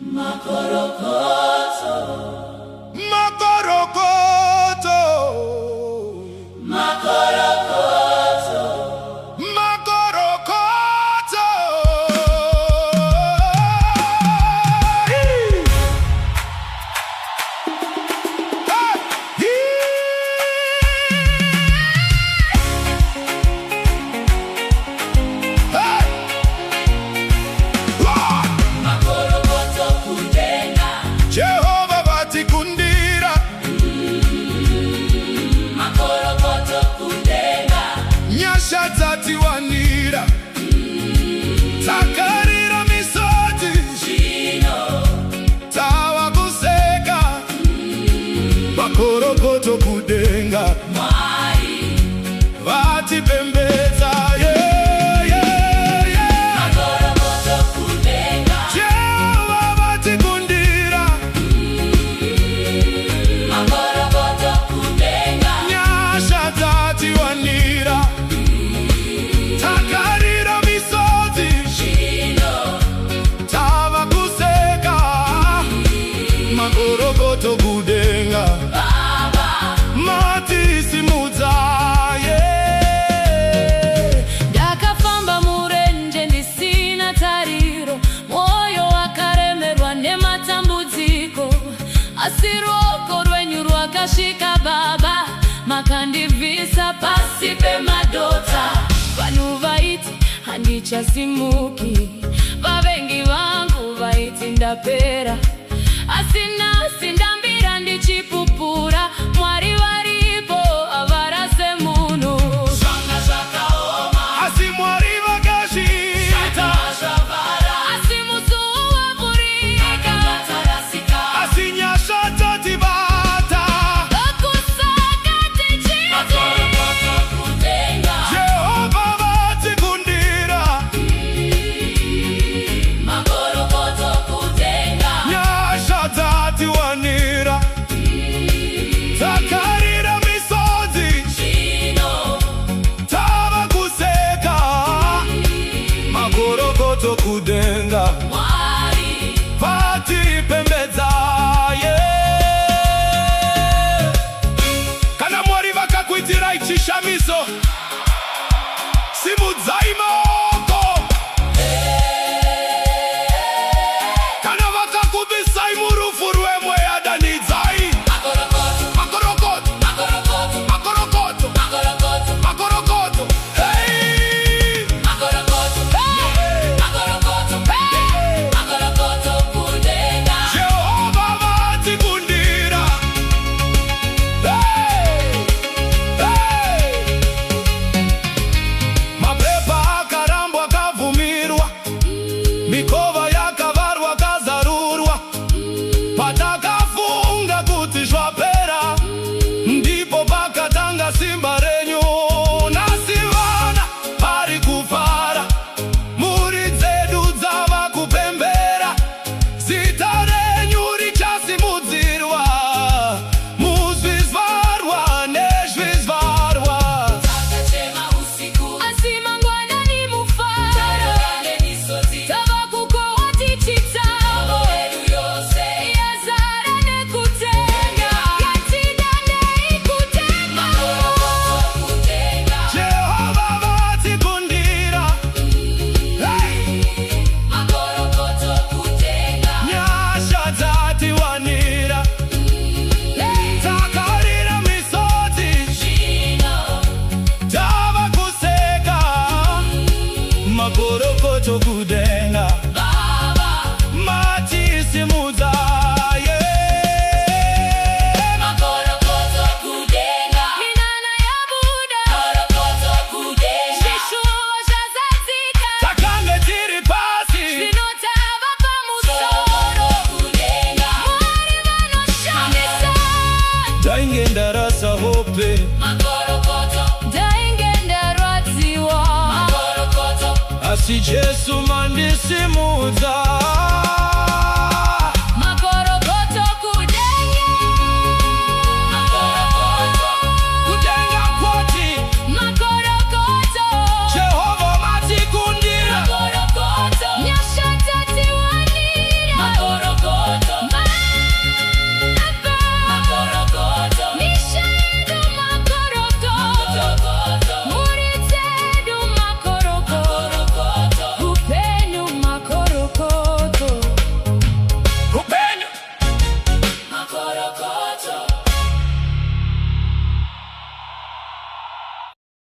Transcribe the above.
Makorokoto, makorokoto, makorokoto, makorokoto. Hey! Jehova vatikundira, makorokoto kudenga, nyasha dzatiwanira, takarira misodzi, chino, tava kuseka, makorokoto kudenga, Mwari, vatipembedza, yeah, yeah, yeah. makorokoto kudenga, Jehova vatikundira, makorokoto kudenga, nyasha dzatiwanira, takarira misodzi, chino, tava kuseka, makorokoto kudenga, Baba, matisimudza, yeah. Ndakafamba murenje ndisina tariro, moyo wakaremerwa nematambudziko, asi ruoko rwenyu rwakasvika Baba, makandibvisa pasi pemadota. Vanhu vaiti handichasimuki, vavengi vangu vaiti ndapera, asi nhasi ndambira ndichipupura. Mwari varipo avarase munhu. zvanga zvakaoma, Asi Mwari vakazviita, zvavara, Asi musuwo wavhurika, tarasika, asi nyasha dzativata. ndokusaka tichiti makorokoto kudenga, Jehova vatikundira, makorokoto kudenga, nyasha dzatiwanira, takarira misodzi, chino, tava kuseka, makorokoto kudenga, Mwari, vatipembedza, yeah. Kana Mwari vakakuitirai chishamiso, simudzai maoko. Kana vakakubvisai murufu rwemweya, danidzai. makorokoto, Makorokoto, makorokoto, makorokoto, makorokoto, makorokoto. Hey! makorokoto, makorokoto, makorokoto kudenga, Jehova vatikundira. Hey! Hey! Mapepa akarambwa akabvumirwa, mikova yakavarwa kazarurwa, patakafunga kuti zvapera, ndipo pakatanga simba renyu. Nasi vana vari kufara, mhuri dzedu dzava kupembera, zita renyu richasimudzirwa, muzvizvarwa nezvizvarwa. takachema usiku, asi mangwanani mufaro, vane misodzi, tava kukohwa tichitamba, edu yose, yazara nekutenga, yatidandei kutenga. makorokoto kudenga, Jehova vatikundira, hey! makorokoto kudenga, Nyasha dzatiwanira, takarira misodzi, chino, tava kuseka, makorokoto kudenga, Baba, matisimudza, yeah. makorokoto kudenga, Minana yabuda, makorokoto kudenga, zvishuvo zvazadzika, Takange tiri pasi, zvinotava pamusoro. soro kudenga, Mwari vanoshamisa, tainge ndarasa hope, makorokoto, ndainge ndarwadziwa, makorokoto, asi Jesu mandisimudza.